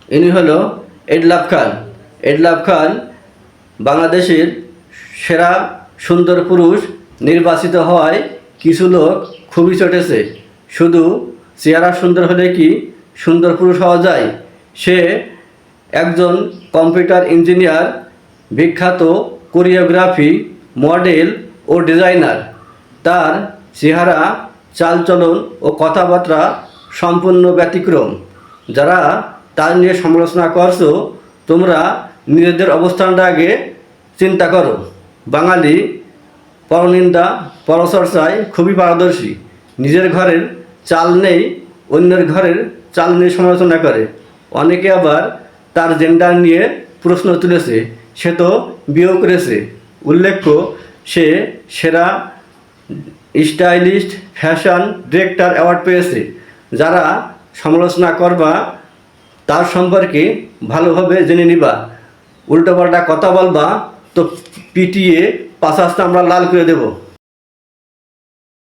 ইনি হলো এডলাভ খান। এডলাভ খান বাংলাদেশের সেরা সুন্দর পুরুষ নির্বাচিত হওয়ায় কিছু লোক খুবই চটেছে। শুধু চেহারা সুন্দর হলে কি সুন্দর পুরুষ হওয়া যায়? সে একজন কম্পিউটার ইঞ্জিনিয়ার, বিখ্যাত কোরিওগ্রাফি, মডেল ও ডিজাইনার। তার চেহারা, চালচলন ও কথাবার্তা সম্পূর্ণ ব্যতিক্রম। যারা তার নিয়ে সমালোচনা করছো, তোমরা নিজেদের অবস্থানটা আগে চিন্তা করো। বাঙালি পরনিন্দা, পরচর্চায় খুবই পারদর্শী। নিজের ঘরের চাল নেই, অন্যের ঘরের চাল নিয়ে সমালোচনা করে। অনেকে আবার তার জেন্ডার নিয়ে প্রশ্ন তুলেছে। সে তো বিয়েও করেছে। উল্লেখ্য, সে সেরা স্টাইলিস্ট ফ্যাশন ডিরেক্টর অ্যাওয়ার্ড পেয়েছে। যারা সমালোচনা করবা তার সম্পর্কে ভালোভাবে জেনে নিবা। উল্টোপাল্টা কথা বলবা তো পিটিয়ে পাশাসটা আমরা লাল করে দেব।